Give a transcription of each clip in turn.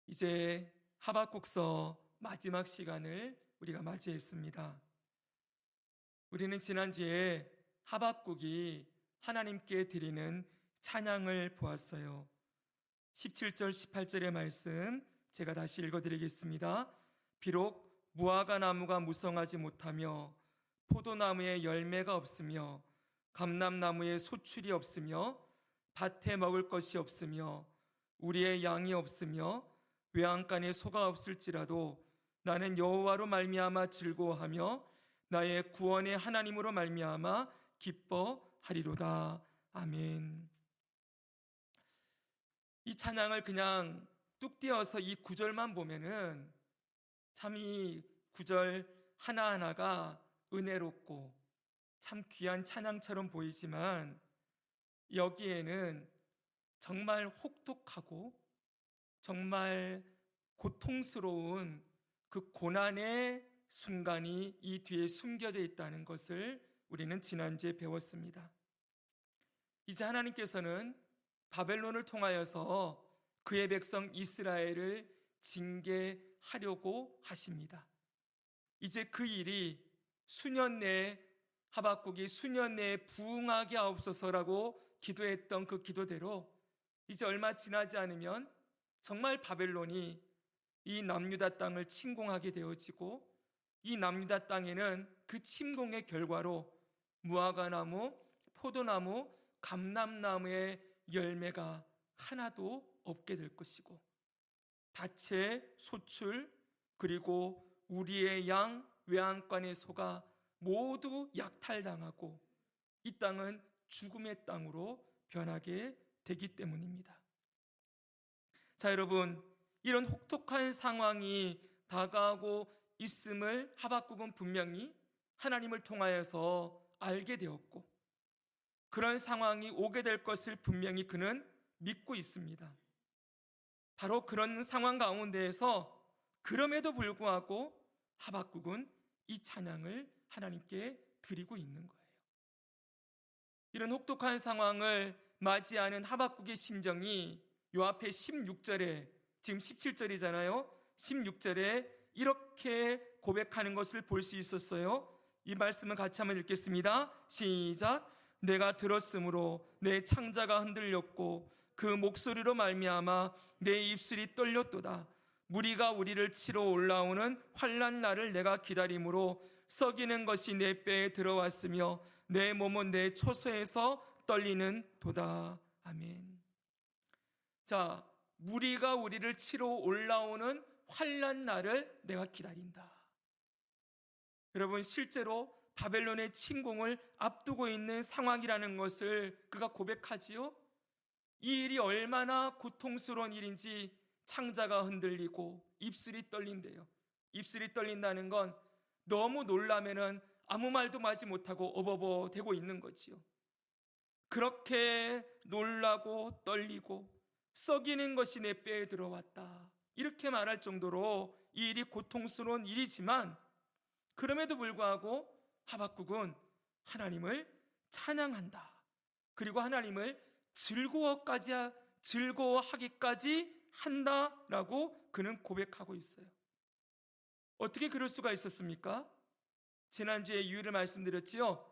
이제 하박국서 마지막 시간을 우리가 맞이했습니다. 우리는 지난주에 하박국이 하나님께 드리는 찬양을 보았어요. 17절 18절의 말씀 제가 다시 읽어드리겠습니다. 비록 무화과 나무가 무성하지 못하며 포도나무에 열매가 없으며 감람나무에 소출이 없으며 밭에 먹을 것이 없으며 우리의 양이 없으며 외양간에 소가 없을지라도 나는 여호와로 말미암아 즐거워하며 나의 구원의 하나님으로 말미암아 기뻐하리로다. 아멘. 이 찬양을 그냥 뚝 띄어서 이 구절만 보면은 참 이 구절 하나하나가 은혜롭고 참 귀한 찬양처럼 보이지만 여기에는 정말 혹독하고 정말 고통스러운 그 고난의 순간이 이 뒤에 숨겨져 있다는 것을 우리는 지난주에 배웠습니다. 이제 하나님께서는 바벨론을 통하여서 그의 백성 이스라엘을 징계하려고 하십니다. 이제 그 일이 수년 내에 하박국이 수년 내에 부응하게 하옵소서라고 기도했던 그 기도대로 이제 얼마 지나지 않으면 정말 바벨론이 이 남유다 땅을 침공하게 되어지고 이 남유다 땅에는 그 침공의 결과로 무화과나무, 포도나무, 감람나무의 열매가 하나도 없게 될 것이고 밭의 소출 그리고 우리의 양, 외양간의 소가 모두 약탈당하고 이 땅은 죽음의 땅으로 변하게 되기 때문입니다. 자, 여러분, 이런 혹독한 상황이 다가오고 있음을 하박국은 분명히 하나님을 통하여서 알게 되었고 그런 상황이 오게 될 것을 분명히 그는 믿고 있습니다. 바로 그런 상황 가운데에서 그럼에도 불구하고 하박국은 이 찬양을 하나님께 드리고 있는 거예요. 이런 혹독한 상황을 맞이하는 하박국의 심정이 요 앞에 16절에 지금 17절이잖아요. 16절에 이렇게 고백하는 것을 볼 수 있었어요. 이 말씀을 같이 한번 읽겠습니다. 시작. 내가 들었으므로 내 창자가 흔들렸고 그 목소리로 말미암아 내 입술이 떨렸도다. 무리가 우리를 치러 올라오는 환난 날을 내가 기다림으로 썩이는 것이 내 뼈에 들어왔으며 내 몸은 내 초소에서 떨리는 도다. 아멘. 자, 무리가 우리를 치러 올라오는 환난 날을 내가 기다린다. 여러분, 실제로 바벨론의 침공을 앞두고 있는 상황이라는 것을 그가 고백하지요. 이 일이 얼마나 고통스러운 일인지 창자가 흔들리고 입술이 떨린대요. 입술이 떨린다는 건 너무 놀라면은 아무 말도 하지 못하고 어버버대고 있는 거지요. 그렇게 놀라고 떨리고 썩이는 것이 내 뼈에 들어왔다. 이렇게 말할 정도로 이 일이 고통스러운 일이지만 그럼에도 불구하고 하박국은 하나님을 찬양한다. 그리고 하나님을 즐거워하기까지 한다라고 그는 고백하고 있어요. 어떻게 그럴 수가 있었습니까? 지난주에 이유를 말씀드렸지요.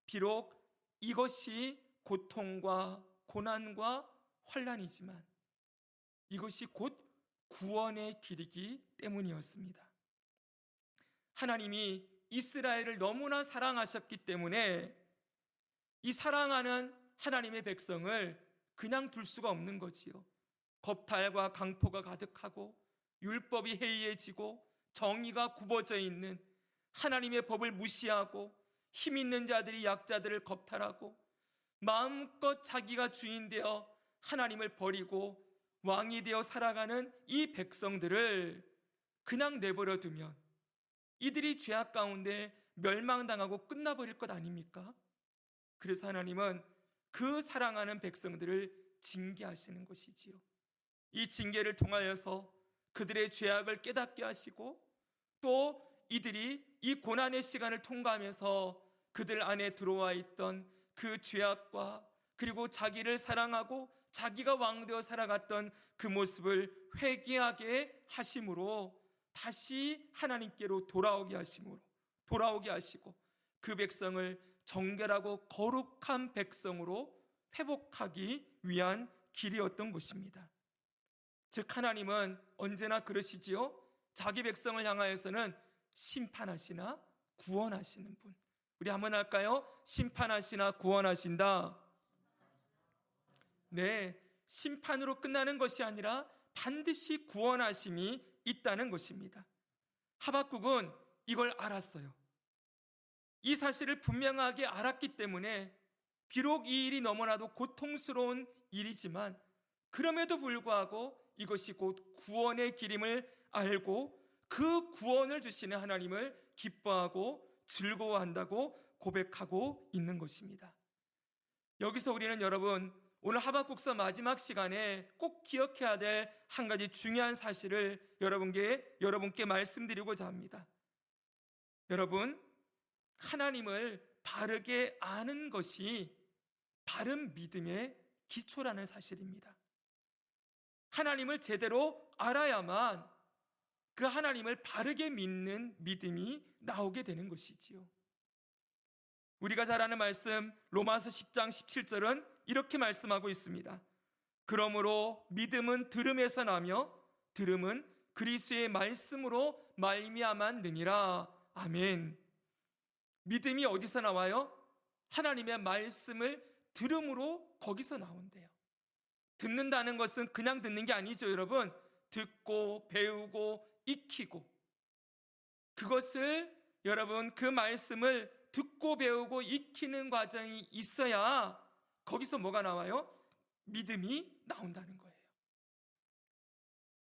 비록 이것이 고통과 고난과 환난이지만 이것이 곧 구원의 길이기 때문이었습니다. 하나님이 이스라엘을 너무나 사랑하셨기 때문에 이 사랑하는 하나님의 백성을 그냥 둘 수가 없는 거지요. 겁탈과 강포가 가득하고 율법이 해이해지고 정의가 굽어져 있는 하나님의 법을 무시하고 힘 있는 자들이 약자들을 겁탈하고 마음껏 자기가 주인 되어 하나님을 버리고 왕이 되어 살아가는 이 백성들을 그냥 내버려 두면 이들이 죄악 가운데 멸망당하고 끝나버릴 것 아닙니까? 그래서 하나님은 그 사랑하는 백성들을 징계하시는 것이지요. 이 징계를 통하여서 그들의 죄악을 깨닫게 하시고 또 이들이 이 고난의 시간을 통과하면서 그들 안에 들어와 있던 그 죄악과 그리고 자기를 사랑하고 자기가 왕되어 살아갔던 그 모습을 회개하게 하심으로 다시 하나님께로 돌아오게 하시고 그 백성을 정결하고 거룩한 백성으로 회복하기 위한 길이었던 것입니다. 즉 하나님은 언제나 그러시지요. 자기 백성을 향하여서는 심판하시나 구원하시는 분. 우리 한번 할까요? 심판하시나 구원하신다. 네, 심판으로 끝나는 것이 아니라 반드시 구원하심이 있다는 것입니다. 하박국은 이걸 알았어요. 이 사실을 분명하게 알았기 때문에 비록 이 일이 너무나도 고통스러운 일이지만 그럼에도 불구하고 이것이 곧 구원의 길임을 알고 그 구원을 주시는 하나님을 기뻐하고 즐거워한다고 고백하고 있는 것입니다. 여기서 우리는 여러분 오늘 하박국서 마지막 시간에 꼭 기억해야 될 한 가지 중요한 사실을 여러분께 말씀드리고자 합니다. 여러분, 하나님을 바르게 아는 것이 바른 믿음의 기초라는 사실입니다. 하나님을 제대로 알아야만 그 하나님을 바르게 믿는 믿음이 나오게 되는 것이지요. 우리가 잘 아는 말씀 로마서 10장 17절은 이렇게 말씀하고 있습니다. 그러므로 믿음은 들음에서 나며 들음은 그리스도의 말씀으로 말미암았느니라. 아멘. 믿음이 어디서 나와요? 하나님의 말씀을 들음으로 거기서 나온대요. 듣는다는 것은 그냥 듣는 게 아니죠, 여러분. 듣고 배우고 익히고 그것을 여러분 그 말씀을 듣고 배우고 익히는 과정이 있어야 거기서 뭐가 나와요? 믿음이 나온다는 거예요.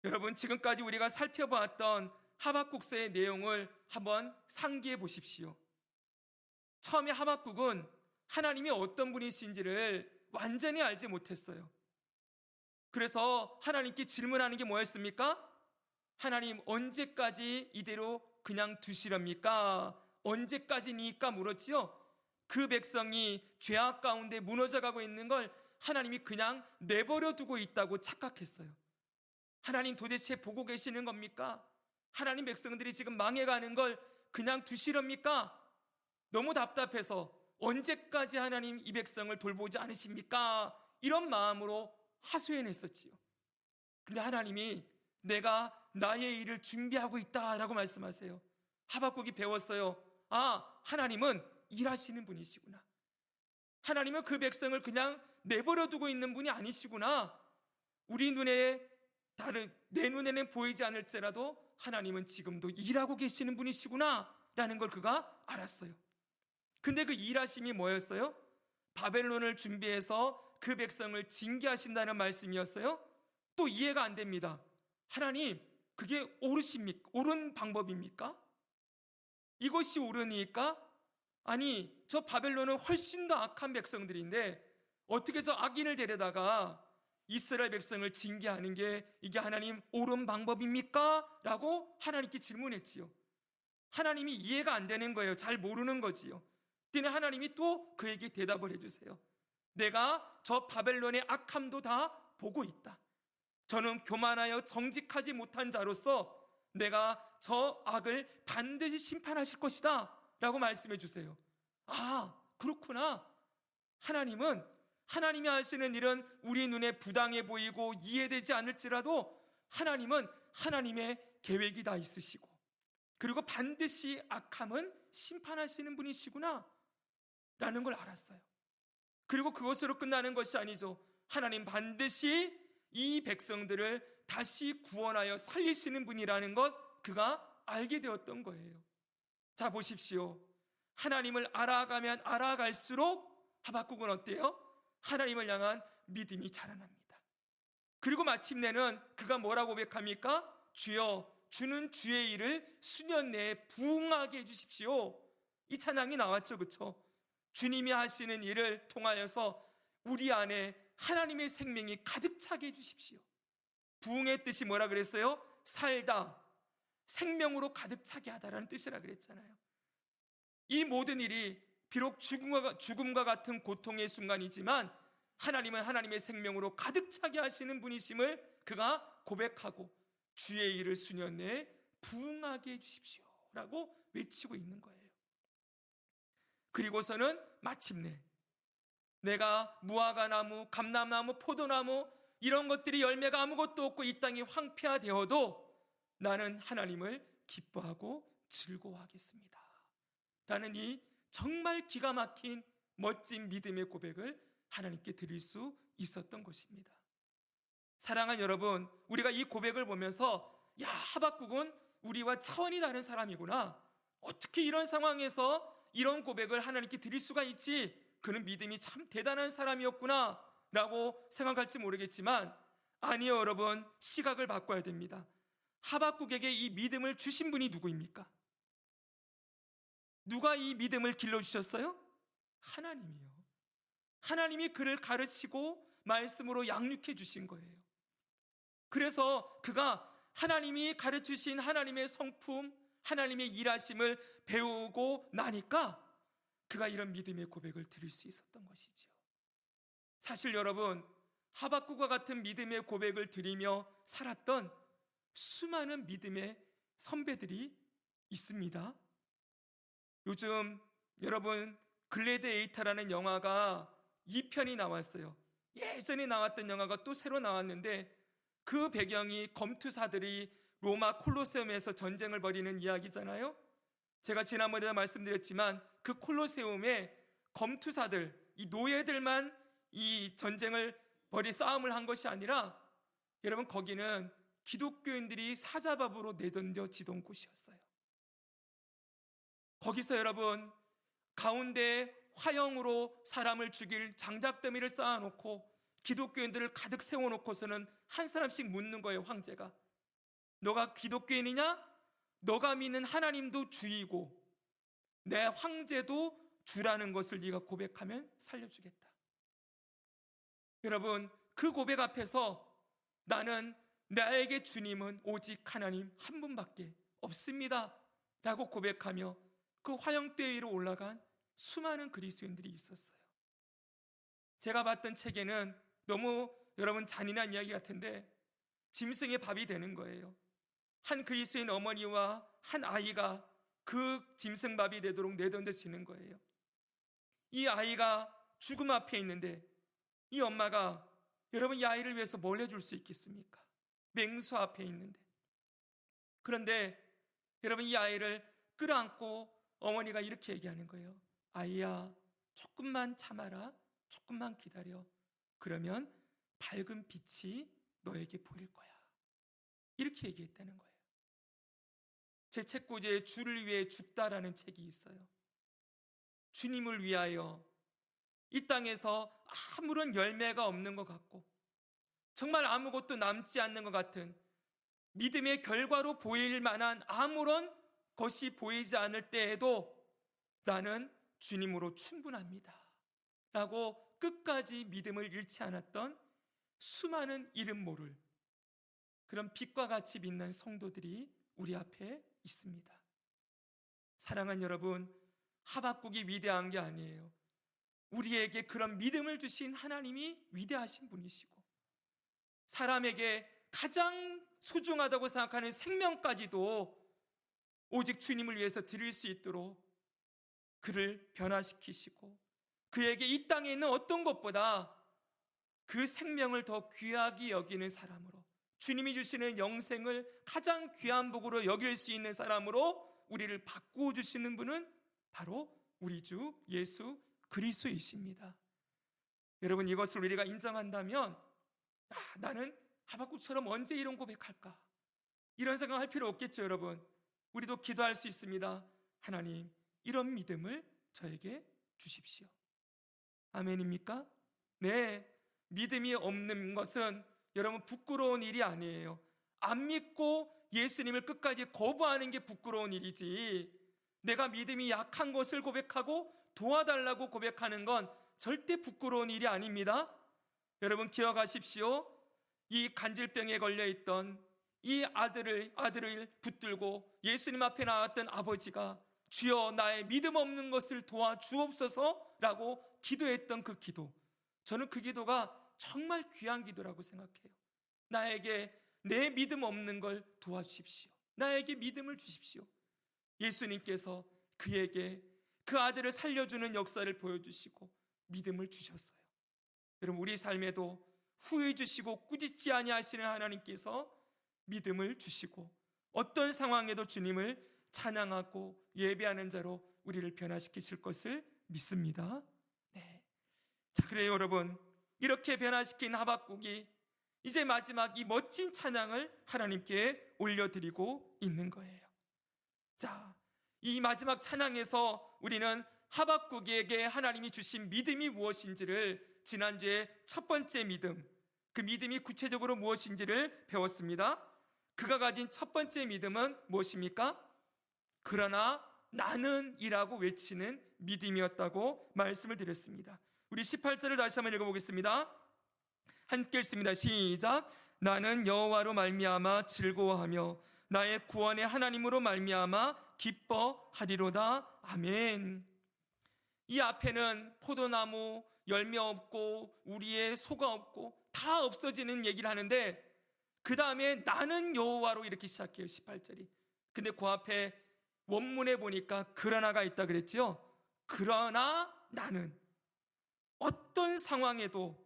여러분 지금까지 우리가 살펴보았던 하박국서의 내용을 한번 상기해 보십시오. 처음에 하박국은 하나님이 어떤 분이신지를 완전히 알지 못했어요. 그래서 하나님께 질문하는 게 뭐였습니까? 하나님 언제까지 이대로 그냥 두시렵니까? 언제까지니까 물었지요. 그 백성이 죄악 가운데 무너져가고 있는 걸 하나님이 그냥 내버려 두고 있다고 착각했어요. 하나님 도대체 보고 계시는 겁니까? 하나님 백성들이 지금 망해가는 걸 그냥 두시렵니까? 너무 답답해서 언제까지 하나님 이 백성을 돌보지 않으십니까? 이런 마음으로 하소연했었지요. 근데 하나님이 내가 나의 일을 준비하고 있다라고 말씀하세요. 하박국이 배웠어요. 하나님은 일하시는 분이시구나. 하나님은 그 백성을 그냥 내버려 두고 있는 분이 아니시구나. 내 눈에는 보이지 않을지라도 하나님은 지금도 일하고 계시는 분이시구나 라는 걸 그가 알았어요. 근데 그 일하심이 뭐였어요? 바벨론을 준비해서 그 백성을 징계하신다는 말씀이었어요? 또 이해가 안 됩니다. 하나님, 그게 옳은 방법입니까? 이것이 옳으니까? 아니, 저 바벨론은 훨씬 더 악한 백성들인데 어떻게 저 악인을 데려다가 이스라엘 백성을 징계하는 게 이게 하나님 옳은 방법입니까? 라고 하나님께 질문했지요. 하나님이 이해가 안 되는 거예요. 잘 모르는 거지요. 그때 하나님이 또 그에게 대답을 해주세요. 내가 저 바벨론의 악함도 다 보고 있다. 저는 교만하여 정직하지 못한 자로서 내가 저 악을 반드시 심판하실 것이다 라고 말씀해 주세요. 그렇구나. 하나님이 하시는 일은 우리 눈에 부당해 보이고 이해되지 않을지라도 하나님은 하나님의 계획이 다 있으시고 그리고 반드시 악함은 심판하시는 분이시구나 라는 걸 알았어요. 그리고 그것으로 끝나는 것이 아니죠. 하나님 반드시 이 백성들을 다시 구원하여 살리시는 분이라는 것 그가 알게 되었던 거예요. 자 보십시오. 하나님을 알아가면 알아갈수록 하박국은 어때요? 하나님을 향한 믿음이 자라납니다. 그리고 마침내는 그가 뭐라고 고백합니까? 주여, 주는 주의 일을 수년 내에 부응하게 해주십시오. 이 찬양이 나왔죠, 그렇죠? 주님이 하시는 일을 통하여서 우리 안에 하나님의 생명이 가득 차게 해주십시오. 부응의 뜻이 뭐라 그랬어요? 살다, 생명으로 가득 차게 하다라는 뜻이라 그랬잖아요. 이 모든 일이 비록 죽음과 같은 고통의 순간이지만 하나님은 하나님의 생명으로 가득 차게 하시는 분이심을 그가 고백하고 주의 일을 수년 내에 부응하게 해주십시오 라고 외치고 있는 거예요. 그리고서는 마침내 내가 무화과나무, 감람나무, 포도나무 이런 것들이 열매가 아무것도 없고 이 땅이 황폐화되어도 나는 하나님을 기뻐하고 즐거워하겠습니다 라는 이 정말 기가 막힌 멋진 믿음의 고백을 하나님께 드릴 수 있었던 것입니다. 사랑하는 여러분, 우리가 이 고백을 보면서 야, 하박국은 우리와 차원이 다른 사람이구나, 어떻게 이런 상황에서 이런 고백을 하나님께 드릴 수가 있지, 그는 믿음이 참 대단한 사람이었구나 라고 생각할지 모르겠지만 아니요, 여러분, 시각을 바꿔야 됩니다. 하박국에게 이 믿음을 주신 분이 누구입니까? 누가 이 믿음을 길러주셨어요? 하나님이요. 하나님이 그를 가르치고 말씀으로 양육해 주신 거예요. 그래서 그가 하나님이 가르치신 하나님의 성품, 하나님의 일하심을 배우고 나니까 그가 이런 믿음의 고백을 드릴 수 있었던 것이죠. 사실 여러분, 하박국과 같은 믿음의 고백을 드리며 살았던 수많은 믿음의 선배들이 있습니다. 요즘 여러분, 글래디에이터라는 영화가 2편이 나왔어요. 예전에 나왔던 영화가 또 새로 나왔는데 그 배경이 검투사들이 로마 콜로세움에서 전쟁을 벌이는 이야기잖아요. 제가 지난번에 말씀드렸지만 그 콜로세움에 검투사들, 이 노예들만 이 전쟁을 싸움을 한 것이 아니라 여러분, 거기는 기독교인들이 사자밥으로 내던져지던 곳이었어요. 거기서 여러분, 가운데 화형으로 사람을 죽일 장작더미를 쌓아놓고 기독교인들을 가득 세워놓고서는 한 사람씩 묻는 거예요. 황제가, 너가 기독교인이냐? 너가 믿는 하나님도 주이고 내 황제도 주라는 것을 네가 고백하면 살려주겠다. 여러분, 그 고백 앞에서 나는, 나에게 주님은 오직 하나님 한 분밖에 없습니다 라고 고백하며 그 화형대 위로 올라간 수많은 그리스도인들이 있었어요. 제가 봤던 책에는 너무 여러분 잔인한 이야기 같은데 짐승의 밥이 되는 거예요. 한 그리스도인 어머니와 한 아이가 그 짐승밥이 되도록 내던져지는 거예요. 이 아이가 죽음 앞에 있는데 이 엄마가, 여러분, 이 아이를 위해서 뭘 해줄 수 있겠습니까? 맹수 앞에 있는데. 그런데 여러분, 이 아이를 끌어안고 어머니가 이렇게 얘기하는 거예요. 아이야, 조금만 참아라, 조금만 기다려. 그러면 밝은 빛이 너에게 보일 거야. 이렇게 얘기했다는 거예요. 제 책꽂이에 주를 위해 죽다라는 책이 있어요. 주님을 위하여 이 땅에서 아무런 열매가 없는 것 같고 정말 아무것도 남지 않는 것 같은, 믿음의 결과로 보일 만한 아무런 것이 보이지 않을 때에도 나는 주님으로 충분합니다 라고 끝까지 믿음을 잃지 않았던 수많은 이름 모를 그런 빛과 같이 빛난 성도들이 우리 앞에 있습니다. 사랑하는 여러분, 하박국이 위대한 게 아니에요. 우리에게 그런 믿음을 주신 하나님이 위대하신 분이시고 사람에게 가장 소중하다고 생각하는 생명까지도 오직 주님을 위해서 드릴 수 있도록 그를 변화시키시고 그에게 이 땅에 있는 어떤 것보다 그 생명을 더 귀하게 여기는 사람으로, 주님이 주시는 영생을 가장 귀한 복으로 여길 수 있는 사람으로 우리를 바꾸어 주시는 분은 바로 우리 주 예수 그리스도이십니다. 여러분, 이것을 우리가 인정한다면 나는 하박국처럼 언제 이런 고백할까? 이런 생각할 필요 없겠죠. 여러분, 우리도 기도할 수 있습니다. 하나님, 이런 믿음을 저에게 주십시오. 아멘입니까? 네, 믿음이 없는 것은 여러분 부끄러운 일이 아니에요. 안 믿고 예수님을 끝까지 거부하는 게 부끄러운 일이지, 내가 믿음이 약한 것을 고백하고 도와달라고 고백하는 건 절대 부끄러운 일이 아닙니다. 여러분 기억하십시오. 이 간질병에 걸려있던 이 아들을 붙들고 예수님 앞에 나왔던 아버지가 주여 나의 믿음 없는 것을 도와주옵소서 라고 기도했던 그 기도, 저는 그 기도가 정말 귀한 기도라고 생각해요. 나에게 내 믿음 없는 걸 도와주십시오. 나에게 믿음을 주십시오. 예수님께서 그에게 그 아들을 살려주는 역사를 보여주시고 믿음을 주셨어요. 여러분, 우리 삶에도 후회 주시고 꾸짖지 아니하시는 하나님께서 믿음을 주시고 어떤 상황에도 주님을 찬양하고 예배하는 자로 우리를 변화시키실 것을 믿습니다. 네. 자, 그래요 여러분, 이렇게 변화시킨 하박국이 이제 마지막 이 멋진 찬양을 하나님께 올려드리고 있는 거예요. 자, 이 마지막 찬양에서 우리는 하박국에게 하나님이 주신 믿음이 무엇인지를 지난주에 첫 번째 믿음, 그 믿음이 구체적으로 무엇인지를 배웠습니다. 그가 가진 첫 번째 믿음은 무엇입니까? 그러나 나는 이라고 외치는 믿음이었다고 말씀을 드렸습니다. 우리 18절을 다시 한번 읽어보겠습니다. 함께 읽습니다. 시작. 나는 여호와로 말미암아 즐거워하며 나의 구원의 하나님으로 말미암아 기뻐하리로다. 아멘. 이 앞에는 포도나무, 열매 없고 우리의 소가 없고 다 없어지는 얘기를 하는데 그 다음에 나는 여호와로 이렇게 시작해요. 18절이. 근데 그 앞에 원문에 보니까 그러나가 있다 그랬죠. 그러나 나는 어떤 상황에도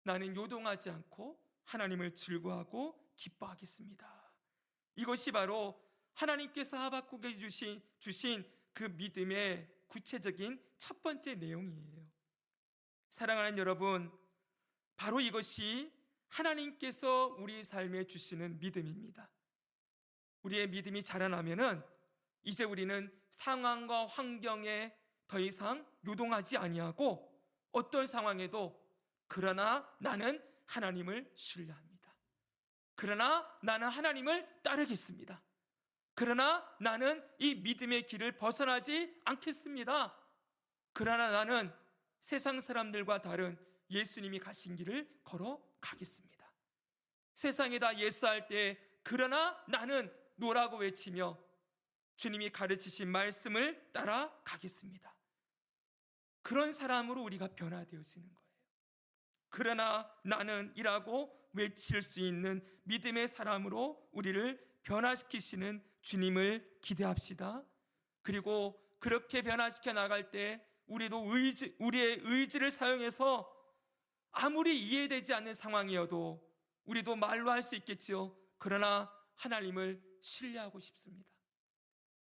나는 요동하지 않고 하나님을 즐거워하고 기뻐하겠습니다. 이것이 바로 하나님께서 하박국에 주신 그 믿음의 구체적인 첫 번째 내용이에요. 사랑하는 여러분, 바로 이것이 하나님께서 우리 삶에 주시는 믿음입니다. 우리의 믿음이 자라나면은 이제 우리는 상황과 환경에 더 이상 요동하지 아니하고 어떤 상황에도 그러나 나는 하나님을 신뢰합니다. 그러나 나는 하나님을 따르겠습니다. 그러나 나는 이 믿음의 길을 벗어나지 않겠습니다. 그러나 나는 세상 사람들과 다른 예수님이 가신 길을 걸어가겠습니다. 세상에다 예스할 때 그러나 나는 노라고 외치며 주님이 가르치신 말씀을 따라가겠습니다. 그런 사람으로 우리가 변화되어지는 거예요. 그러나 나는 이라고 외칠 수 있는 믿음의 사람으로 우리를 변화시키시는 주님을 기대합시다. 그리고 그렇게 변화시켜 나갈 때 우리도 우리의 의지를 사용해서 아무리 이해되지 않는 상황이어도 우리도 말로 할 수 있겠지요. 그러나 하나님을 신뢰하고 싶습니다.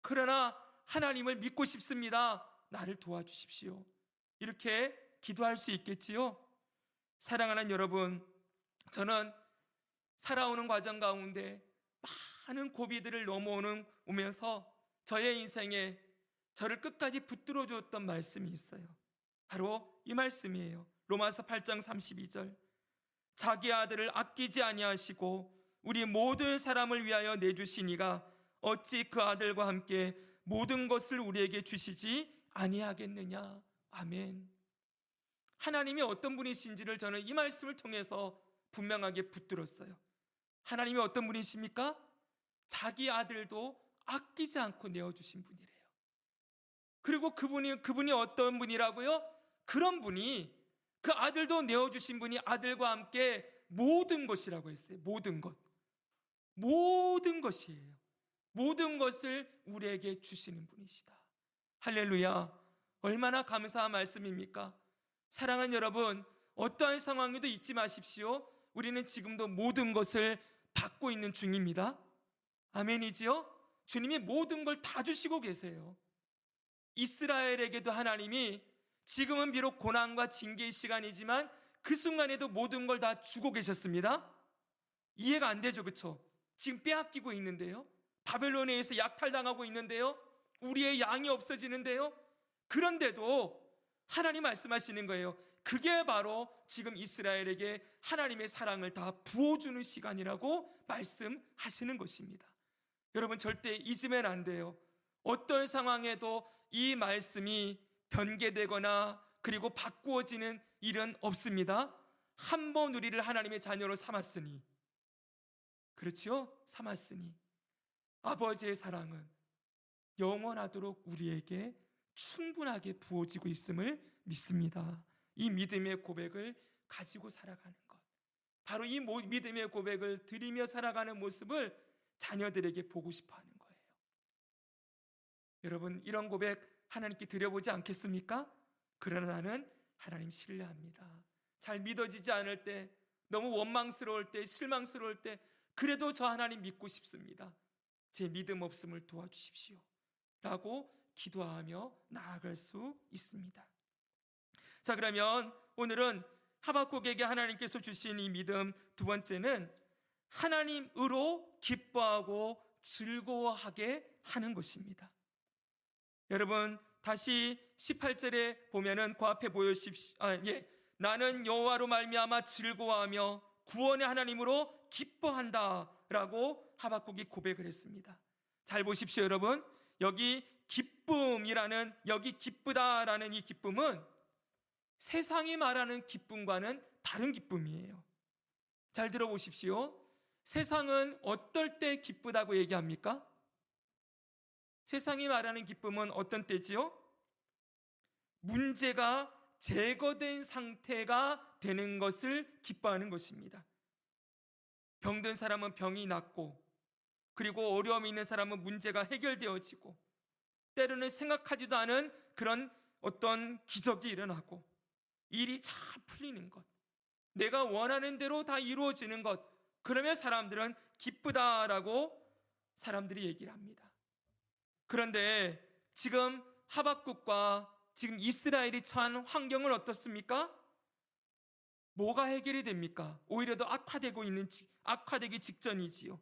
그러나 하나님을 믿고 싶습니다. 나를 도와주십시오. 이렇게 기도할 수 있겠지요. 사랑하는 여러분, 저는 살아오는 과정 가운데 많은 고비들을 넘어오면서 저의 인생에 저를 끝까지 붙들어 주었던 말씀이 있어요. 바로 이 말씀이에요. 로마서 8장 32절. 자기 아들을 아끼지 아니하시고 우리 모든 사람을 위하여 내주시니가 어찌 그 아들과 함께 모든 것을 우리에게 주시지 아니하겠느냐. 아멘. 하나님이 어떤 분이신지를 저는 이 말씀을 통해서 분명하게 붙들었어요. 하나님이 어떤 분이십니까? 자기 아들도 아끼지 않고 내어주신 분이래요. 그리고 그분이 어떤 분이라고요? 그런 분이, 그 아들도 내어주신 분이 아들과 함께 모든 것이라고 했어요. 모든 것. 모든 것이에요. 모든 것을 우리에게 주시는 분이시다. 할렐루야. 얼마나 감사한 말씀입니까? 사랑하는 여러분, 어떠한 상황에도 잊지 마십시오. 우리는 지금도 모든 것을 받고 있는 중입니다. 아멘이지요? 주님이 모든 걸 다 주시고 계세요. 이스라엘에게도 하나님이 지금은 비록 고난과 징계의 시간이지만 그 순간에도 모든 걸 다 주고 계셨습니다. 이해가 안 되죠, 그렇죠? 지금 빼앗기고 있는데요. 바벨론에 의해서 약탈당하고 있는데요. 우리의 양이 없어지는데요. 그런데도 하나님 말씀하시는 거예요. 그게 바로 지금 이스라엘에게 하나님의 사랑을 다 부어주는 시간이라고 말씀하시는 것입니다. 여러분, 절대 잊으면 안 돼요. 어떤 상황에도 이 말씀이 변개되거나 그리고 바꾸어지는 일은 없습니다. 한 번 우리를 하나님의 자녀로 삼았으니, 그렇지요? 삼았으니 아버지의 사랑은 영원하도록 우리에게 충분하게 부어지고 있음을 믿습니다. 이 믿음의 고백을 가지고 살아가는 것, 바로 이 믿음의 고백을 드리며 살아가는 모습을 자녀들에게 보고 싶어 하는 거예요. 여러분, 이런 고백 하나님께 드려보지 않겠습니까? 그러나 나는 하나님 신뢰합니다. 잘 믿어지지 않을 때, 너무 원망스러울 때, 실망스러울 때, 그래도 저 하나님 믿고 싶습니다. 제 믿음 없음을 도와주십시오 라고 기도하며 나아갈 수 있습니다. 자, 그러면 오늘은 하박국에게 하나님께서 주신 이 믿음, 두 번째는 하나님으로 기뻐하고 즐거워하게 하는 것입니다. 여러분, 다시 18절에 보면은 그 앞에 보여주십시오. 나는 여호와로 말미암아 즐거워하며 구원의 하나님으로 기뻐한다 라고 하박국이 고백을 했습니다. 잘 보십시오, 여러분. 여기 기쁨이라는, 여기 기쁘다라는 이 기쁨은 세상이 말하는 기쁨과는 다른 기쁨이에요. 잘 들어보십시오. 세상은 어떨 때 기쁘다고 얘기합니까? 세상이 말하는 기쁨은 어떤 때지요? 문제가 제거된 상태가 되는 것을 기뻐하는 것입니다. 병든 사람은 병이 낫고, 그리고 어려움이 있는 사람은 문제가 해결되어지고, 때로는 생각하지도 않은 그런 어떤 기적이 일어나고, 일이 잘 풀리는 것, 내가 원하는 대로 다 이루어지는 것, 그러면 사람들은 기쁘다라고 사람들이 얘기를 합니다. 그런데 지금 하박국과 지금 이스라엘이 처한 환경은 어떻습니까? 뭐가 해결이 됩니까? 오히려 더 악화되기 직전이지요.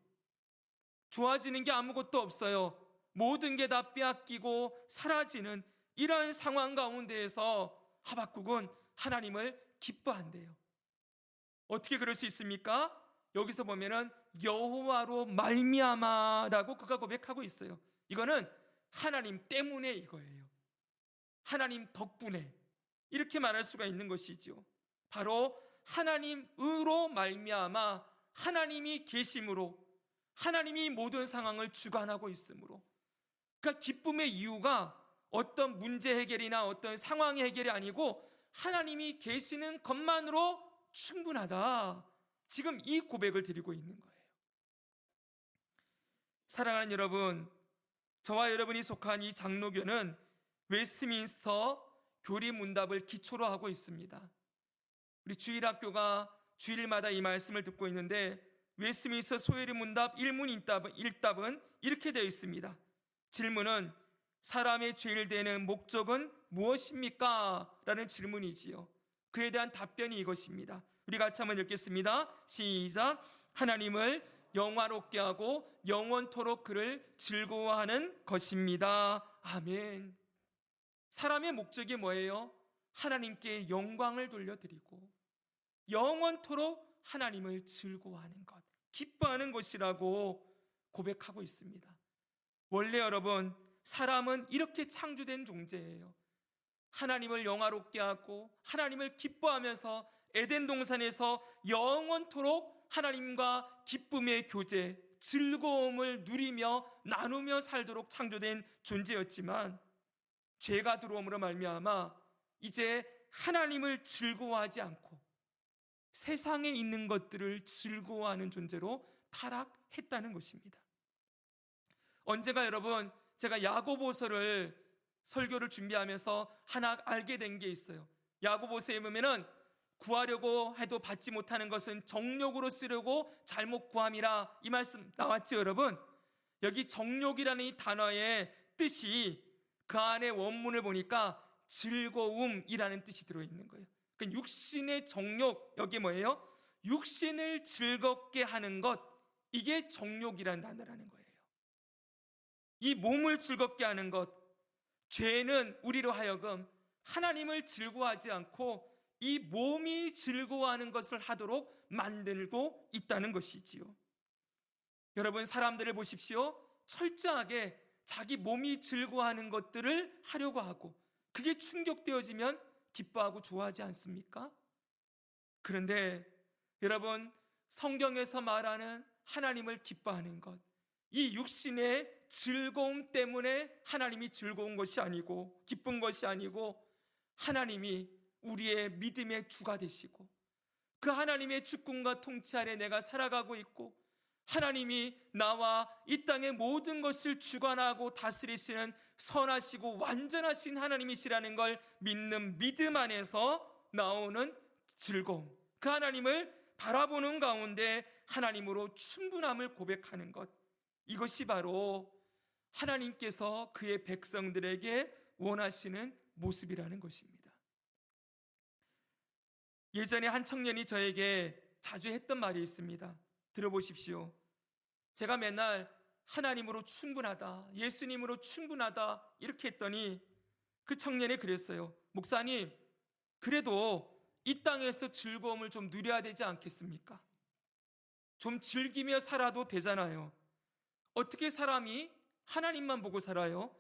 좋아지는 게 아무것도 없어요. 모든 게 다 빼앗기고 사라지는 이러한 상황 가운데에서 하박국은 하나님을 기뻐한대요. 어떻게 그럴 수 있습니까? 여기서 보면은 여호와로 말미암아라고 그가 고백하고 있어요. 이거는 하나님 때문에 이거예요. 하나님 덕분에 이렇게 말할 수가 있는 것이죠. 바로 하나님으로 말미암아, 하나님이 계심으로, 하나님이 모든 상황을 주관하고 있으므로, 그러니까 기쁨의 이유가 어떤 문제 해결이나 어떤 상황 해결이 아니고 하나님이 계시는 것만으로 충분하다, 지금 이 고백을 드리고 있는 거예요. 사랑하는 여러분, 저와 여러분이 속한 이 장로교는 웨스트민스터 교리문답을 기초로 하고 있습니다. 우리 주일학교가 주일마다 이 말씀을 듣고 있는데, 웨스트민스터 소요리문답 1문 1답은 이렇게 되어 있습니다. 질문은 사람의 죄를 대는 목적은 무엇입니까? 라는 질문이지요. 그에 대한 답변이 이것입니다. 우리 같이 한번 읽겠습니다. 시작. 하나님을 영화롭게 하고 영원토록 그를 즐거워하는 것입니다. 아멘. 사람의 목적이 뭐예요? 하나님께 영광을 돌려드리고 영원토록 하나님을 즐거워하는 것, 기뻐하는 것이라고 고백하고 있습니다. 원래 여러분, 사람은 이렇게 창조된 존재예요. 하나님을 영화롭게 하고 하나님을 기뻐하면서 에덴 동산에서 영원토록 하나님과 기쁨의 교제, 즐거움을 누리며 나누며 살도록 창조된 존재였지만, 죄가 들어옴으로 말미암아 이제 하나님을 즐거워하지 않고 세상에 있는 것들을 즐거워하는 존재로 타락했다는 것입니다. 언제가 여러분, 제가 야고보서를 설교를 준비하면서 하나 알게 된 게 있어요. 야고보서에 보면은 구하려고 해도 받지 못하는 것은 정욕으로 쓰려고 잘못 구함이라, 이 말씀 나왔죠, 여러분? 여기 정욕이라는 이 단어의 뜻이 그 안에 원문을 보니까 즐거움이라는 뜻이 들어있는 거예요. 그러니까 육신의 정욕, 여기 뭐예요? 육신을 즐겁게 하는 것, 이게 정욕이라는 단어라는 거예요. 이 몸을 즐겁게 하는 것, 죄는 우리로 하여금 하나님을 즐거워하지 않고 이 몸이 즐거워하는 것을 하도록 만들고 있다는 것이지요. 여러분, 사람들을 보십시오. 철저하게 자기 몸이 즐거워하는 것들을 하려고 하고, 그게 충족되어지면 기뻐하고 좋아하지 않습니까? 그런데 여러분, 성경에서 말하는 하나님을 기뻐하는 것, 이 육신의 즐거움 때문에 하나님이 즐거운 것이 아니고 기쁜 것이 아니고, 하나님이 우리의 믿음의 주가 되시고 그 하나님의 주권과 통치 아래 내가 살아가고 있고 하나님이 나와 이 땅의 모든 것을 주관하고 다스리시는 선하시고 완전하신 하나님이시라는 걸 믿는 믿음 안에서 나오는 즐거움, 그 하나님을 바라보는 가운데 하나님으로 충분함을 고백하는 것, 이것이 바로 하나님께서 그의 백성들에게 원하시는 모습이라는 것입니다. 예전에 한 청년이 저에게 자주 했던 말이 있습니다. 들어보십시오. 제가 맨날 하나님으로 충분하다, 예수님으로 충분하다 이렇게 했더니 그 청년이 그랬어요. 목사님, 그래도 이 땅에서 즐거움을 좀 누려야 되지 않겠습니까? 좀 즐기며 살아도 되잖아요. 어떻게 사람이 하나님만 보고 살아요?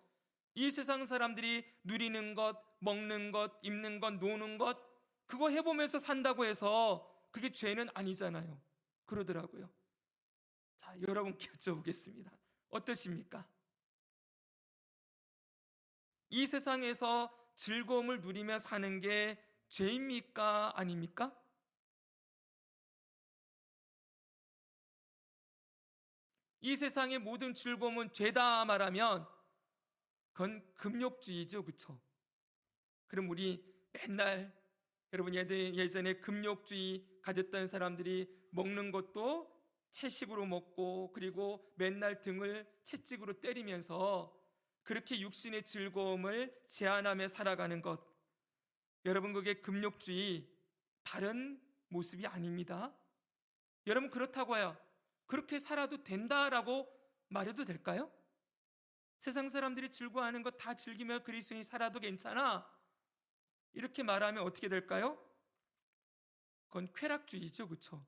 이 세상 사람들이 누리는 것, 먹는 것, 입는 것, 노는 것, 그거 해보면서 산다고 해서 그게 죄는 아니잖아요. 그러더라고요. 자, 여러분께 여쭤보겠습니다. 어떠십니까? 이 세상에서 즐거움을 누리며 사는 게 죄입니까? 아닙니까? 이 세상의 모든 즐거움은 죄다 말하면 그건 금욕주의죠, 그렇죠? 그럼 우리 맨날 여러분 예전에 금욕주의 가졌던 사람들이 먹는 것도 채식으로 먹고 그리고 맨날 등을 채찍으로 때리면서 그렇게 육신의 즐거움을 제한하며 살아가는 것, 여러분 그게 금욕주의 바른 모습이 아닙니다. 여러분 그렇다고요, 그렇게 살아도 된다라고 말해도 될까요? 세상 사람들이 즐거워하는 것 다 즐기며 그리스도인이 살아도 괜찮아, 이렇게 말하면 어떻게 될까요? 그건 쾌락주의죠, 그렇죠?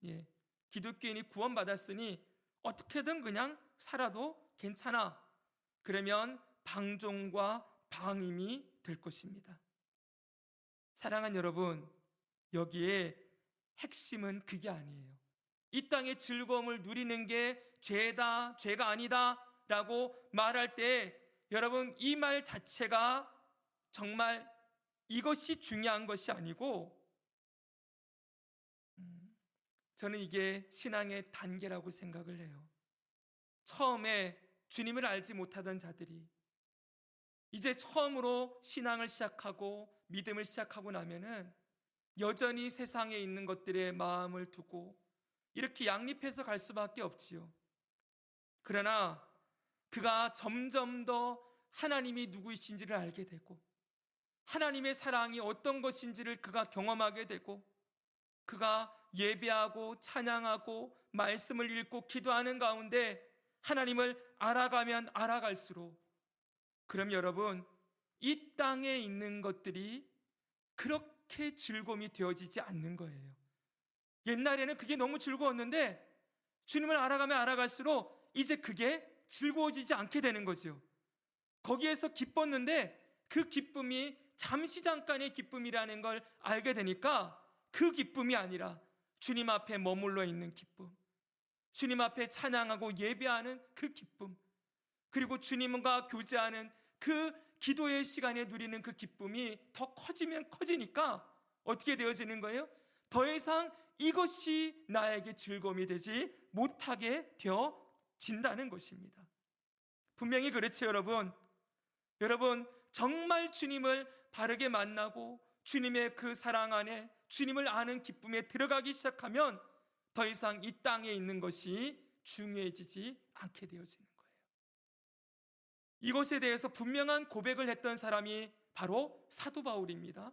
예, 기독교인이 구원받았으니 어떻게든 그냥 살아도 괜찮아, 그러면 방종과 방임이 될 것입니다. 사랑하는 여러분, 여기에 핵심은 그게 아니에요. 이 땅의 즐거움을 누리는 게 죄다, 죄가 아니다 라고 말할 때 여러분 이 말 자체가 정말 이것이 중요한 것이 아니고, 저는 이게 신앙의 단계라고 생각을 해요. 처음에 주님을 알지 못하던 자들이 이제 처음으로 신앙을 시작하고 믿음을 시작하고 나면은 여전히 세상에 있는 것들에 마음을 두고 이렇게 양립해서 갈 수밖에 없지요. 그러나 그가 점점 더 하나님이 누구이신지를 알게 되고 하나님의 사랑이 어떤 것인지를 그가 경험하게 되고 그가 예배하고 찬양하고 말씀을 읽고 기도하는 가운데 하나님을 알아가면 알아갈수록, 그럼 여러분 이 땅에 있는 것들이 그렇게 즐거움이 되어지지 않는 거예요. 옛날에는 그게 너무 즐거웠는데 주님을 알아가면 알아갈수록 이제 그게 즐거워지지 않게 되는 거죠. 거기에서 기뻤는데 그 기쁨이 잠시 잠깐의 기쁨이라는 걸 알게 되니까 그 기쁨이 아니라 주님 앞에 머물러 있는 기쁨, 주님 앞에 찬양하고 예배하는 그 기쁨, 그리고 주님과 교제하는 그 기도의 시간에 누리는 그 기쁨이 더 커지면 커지니까 어떻게 되어지는 거예요? 더 이상 이것이 나에게 즐거움이 되지 못하게 되어진다는 것입니다. 분명히 그렇죠, 여러분. 여러분 정말 주님을 바르게 만나고 주님의 그 사랑 안에 주님을 아는 기쁨에 들어가기 시작하면 더 이상 이 땅에 있는 것이 중요해지지 않게 되어지는 거예요. 이것에 대해서 분명한 고백을 했던 사람이 바로 사도 바울입니다.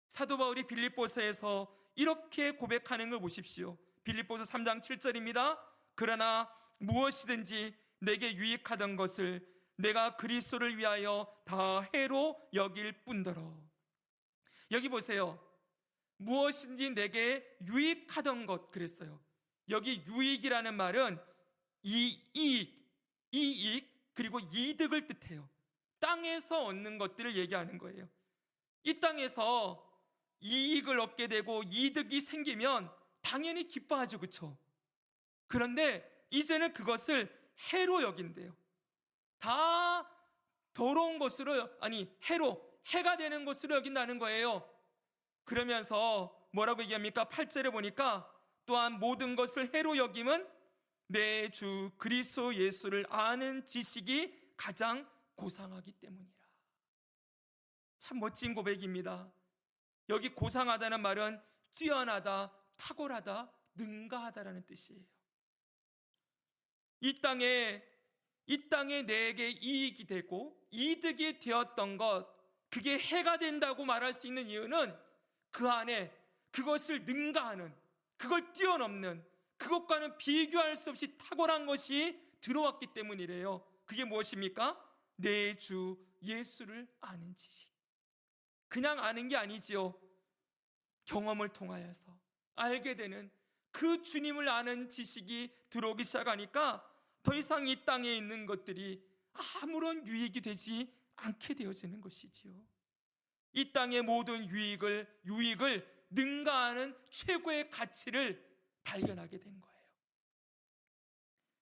사도 바울이 빌립보서에서 이렇게 고백하는 걸 보십시오. 빌립보서 3장 7절입니다. 그러나 무엇이든지 내게 유익하던 것을 내가 그리스도를 위하여 다 해로 여길 뿐더러. 여기 보세요. 무엇인지 내게 유익하던 것 그랬어요. 여기 유익이라는 말은 이익 그리고 이득을 뜻해요. 땅에서 얻는 것들을 얘기하는 거예요. 이 땅에서 이익을 얻게 되고 이득이 생기면 당연히 기뻐하죠, 그렇죠? 그런데 이제는 그것을 해로 여긴대요. 다 더러운 것으로, 해가 되는 것으로 여긴다는 거예요. 그러면서 뭐라고 얘기합니까? 8절에 보니까 또한 모든 것을 해로 여김은 내 주 그리스도 예수를 아는 지식이 가장 고상하기 때문이라. 참 멋진 고백입니다. 여기 고상하다는 말은 뛰어나다, 탁월하다, 능가하다라는 뜻이에요. 이 땅에 내게 이익이 되고 이득이 되었던 것, 그게 해가 된다고 말할 수 있는 이유는 그 안에 그것을 능가하는, 그걸 뛰어넘는, 그것과는 비교할 수 없이 탁월한 것이 들어왔기 때문이래요. 그게 무엇입니까? 내 주 예수를 아는 지식. 그냥 아는 게 아니지요. 경험을 통하여서 알게 되는 그 주님을 아는 지식이 들어오기 시작하니까 더 이상 이 땅에 있는 것들이 아무런 유익이 되지 않게 되어지는 것이지요. 이 땅의 모든 유익을 능가하는 최고의 가치를 발견하게 된 거예요.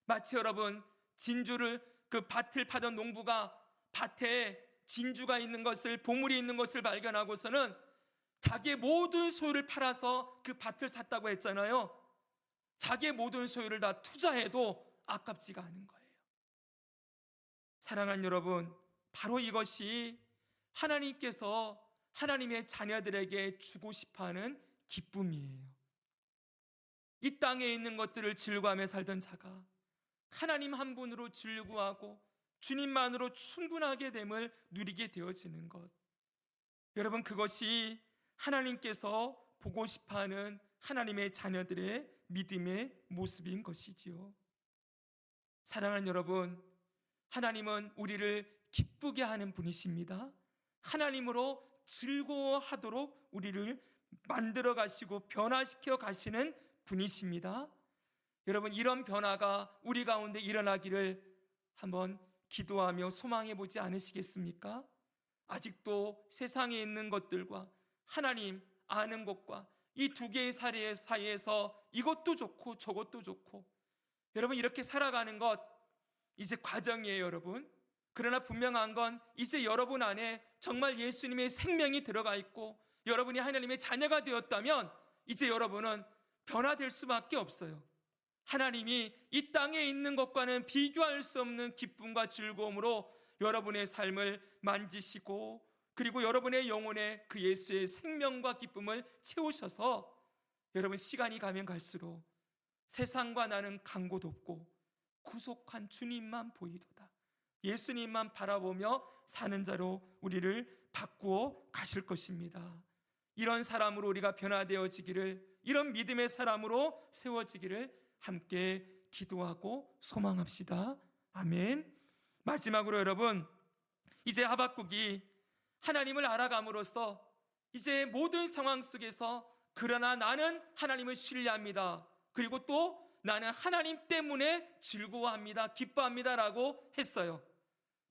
마치 여러분, 진주를 그 밭을 파던 농부가 밭에 진주가 있는 것을, 보물이 있는 것을 발견하고서는 자기의 모든 소유를 팔아서 그 밭을 샀다고 했잖아요. 자기의 모든 소유를 다 투자해도 아깝지가 않은 거예요. 사랑하는 여러분, 바로 이것이 하나님께서 하나님의 자녀들에게 주고 싶어하는 기쁨이에요. 이 땅에 있는 것들을 즐거워하며 살던 자가 하나님 한 분으로 즐거워하고 주님만으로 충분하게 됨을 누리게 되어지는 것, 여러분, 그것이 하나님께서 보고 싶어하는 하나님의 자녀들의 믿음의 모습인 것이지요. 사랑하는 여러분, 하나님은 우리를 기쁘게 하는 분이십니다. 하나님으로 즐거워하도록 우리를 만들어 가시고 변화시켜 가시는 분이십니다. 여러분, 이런 변화가 우리 가운데 일어나기를 한번 기도하며 소망해 보지 않으시겠습니까? 아직도 세상에 있는 것들과 하나님 아는 것과 이 두 개의 사이에서 이것도 좋고 저것도 좋고, 여러분, 이렇게 살아가는 것 이제 과정이에요, 여러분. 그러나 분명한 건 이제 여러분 안에 정말 예수님의 생명이 들어가 있고 여러분이 하나님의 자녀가 되었다면 이제 여러분은 변화될 수밖에 없어요. 하나님이 이 땅에 있는 것과는 비교할 수 없는 기쁨과 즐거움으로 여러분의 삶을 만지시고, 그리고 여러분의 영혼에 그 예수의 생명과 기쁨을 채우셔서 여러분, 시간이 가면 갈수록 세상과 나는 간 곳 없고 구속한 주님만 보이도다, 예수님만 바라보며 사는 자로 우리를 바꾸어 가실 것입니다. 이런 사람으로 우리가 변화되어지기를, 이런 믿음의 사람으로 세워지기를 함께 기도하고 소망합시다. 아멘. 마지막으로 여러분, 이제 하박국이 하나님을 알아감으로써 이제 모든 상황 속에서 그러나 나는 하나님을 신뢰합니다, 그리고 또 나는 하나님 때문에 즐거워합니다, 기뻐합니다 라고 했어요.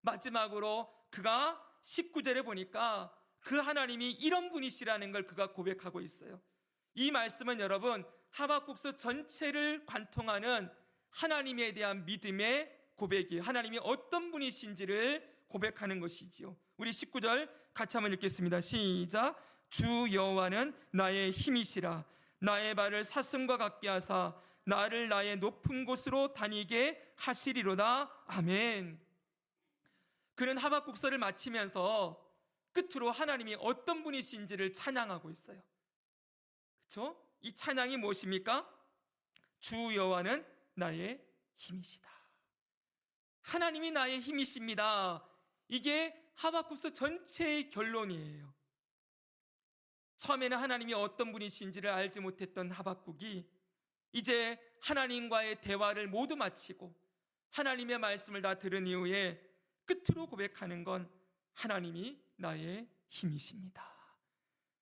마지막으로 그가 19절에 보니까 그 하나님이 이런 분이시라는 걸 그가 고백하고 있어요. 이 말씀은 여러분, 하박국서 전체를 관통하는 하나님에 대한 믿음의 고백이에요. 하나님이 어떤 분이신지를 고백하는 것이지요. 우리 19절 같이 한번 읽겠습니다. 시작. 주 여호와는 나의 힘이시라. 나의 발을 사슴과 같게 하사 나를 나의 높은 곳으로 다니게 하시리로다. 아멘. 그는 하박국서를 마치면서 끝으로 하나님이 어떤 분이신지를 찬양하고 있어요. 그렇죠? 이 찬양이 무엇입니까? 주 여호와는 나의 힘이시다. 하나님이 나의 힘이십니다. 이게 하박국서 전체의 결론이에요. 처음에는 하나님이 어떤 분이신지를 알지 못했던 하박국이 이제 하나님과의 대화를 모두 마치고 하나님의 말씀을 다 들은 이후에 끝으로 고백하는 건 하나님이 나의 힘이십니다.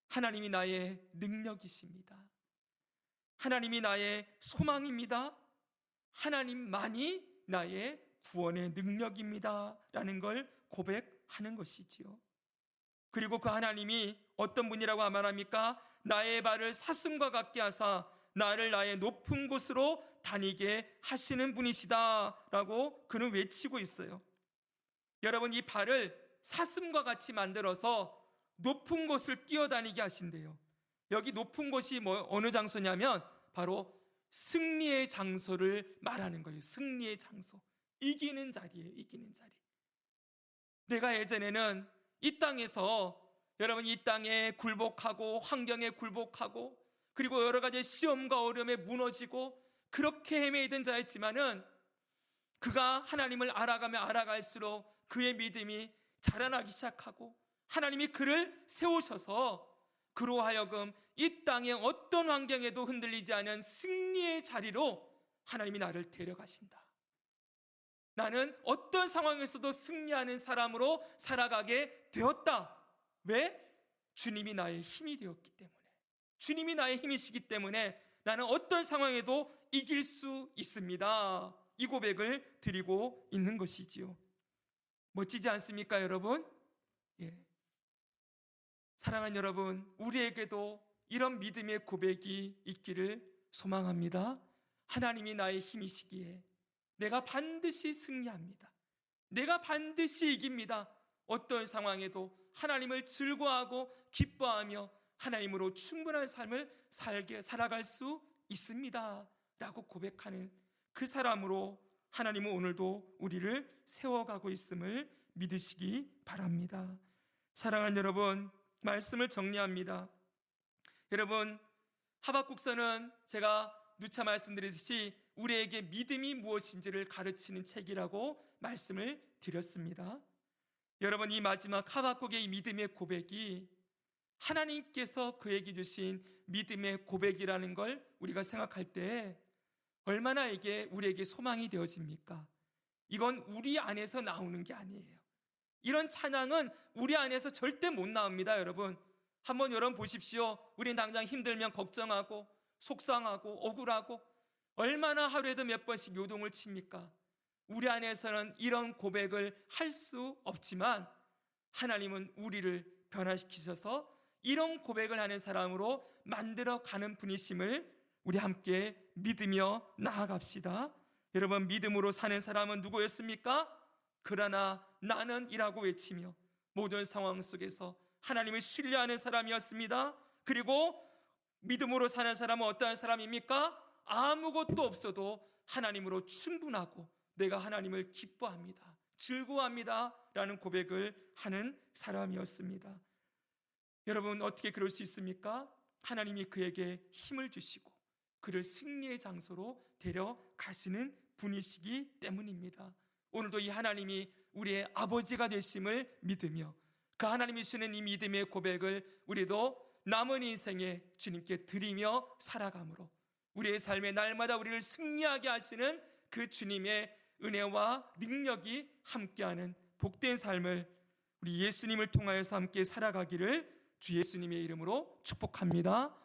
하나님이 나의 능력이십니다. 하나님이 나의 소망입니다. 하나님만이 나의 구원의 능력입니다 라는 걸 고백하는 것이지요. 그리고 그 하나님이 어떤 분이라고 말합니까? 나의 발을 사슴과 같게 하사 나를 나의 높은 곳으로 다니게 하시는 분이시다 라고 그는 외치고 있어요. 여러분, 이 발을 사슴과 같이 만들어서 높은 곳을 뛰어다니게 하신대요. 여기 높은 곳이 어느 장소냐면 바로 승리의 장소를 말하는 거예요. 승리의 장소. 이기는 자리예요. 이기는 자리. 내가 예전에는 이 땅에서, 여러분, 이 땅에 굴복하고 환경에 굴복하고 그리고 여러 가지 시험과 어려움에 무너지고 그렇게 헤매이던 자였지만은 그가 하나님을 알아가며 알아갈수록 그의 믿음이 자라나기 시작하고 하나님이 그를 세우셔서 그로 하여금 이 땅의 어떤 환경에도 흔들리지 않은 승리의 자리로 하나님이 나를 데려가신다. 나는 어떤 상황에서도 승리하는 사람으로 살아가게 되었다. 왜? 주님이 나의 힘이 되었기 때문에. 주님이 나의 힘이시기 때문에 나는 어떤 상황에도 이길 수 있습니다. 이 고백을 드리고 있는 것이지요. 멋지지 않습니까, 여러분? 예. 사랑하는 여러분, 우리에게도 이런 믿음의 고백이 있기를 소망합니다. 하나님이 나의 힘이시기에 내가 반드시 승리합니다. 내가 반드시 이깁니다. 어떤 상황에도 하나님을 즐거워하고 기뻐하며 하나님으로 충분한 삶을 살아갈 수 있습니다 라고 고백하는 그 사람으로 하나님은 오늘도 우리를 세워가고 있음을 믿으시기 바랍니다. 사랑하는 여러분, 말씀을 정리합니다. 여러분, 하박국서는 제가 누차 말씀드렸듯이 우리에게 믿음이 무엇인지를 가르치는 책이라고 말씀을 드렸습니다. 여러분, 이 마지막 하박국의 이 믿음의 고백이 하나님께서 그에게 주신 믿음의 고백이라는 걸 우리가 생각할 때 얼마나 이게 우리에게 소망이 되어집니까? 이건 우리 안에서 나오는 게 아니에요. 이런 찬양은 우리 안에서 절대 못 나옵니다. 여러분, 한번 여러분 보십시오. 우린 당장 힘들면 걱정하고 속상하고 억울하고 얼마나 하루에도 몇 번씩 요동을 칩니까? 우리 안에서는 이런 고백을 할 수 없지만 하나님은 우리를 변화시키셔서 이런 고백을 하는 사람으로 만들어가는 분이심을 우리 함께 믿으며 나아갑시다. 여러분, 믿음으로 사는 사람은 누구였습니까? 그러나 나는 이라고 외치며 모든 상황 속에서 하나님을 신뢰하는 사람이었습니다. 그리고 믿음으로 사는 사람은 어떠한 사람입니까? 아무것도 없어도 하나님으로 충분하고 내가 하나님을 기뻐합니다, 즐거워합니다 라는 고백을 하는 사람이었습니다. 여러분, 어떻게 그럴 수 있습니까? 하나님이 그에게 힘을 주시고 그를 승리의 장소로 데려가시는 분이시기 때문입니다. 오늘도 이 하나님이 우리의 아버지가 되심을 믿으며 그 하나님이 주시는 이 믿음의 고백을 우리도 남은 인생에 주님께 드리며 살아감으로 우리의 삶의 날마다 우리를 승리하게 하시는 그 주님의 은혜와 능력이 함께하는 복된 삶을 우리 예수님을 통하여서 함께 살아가기를 주 예수님의 이름으로 축복합니다.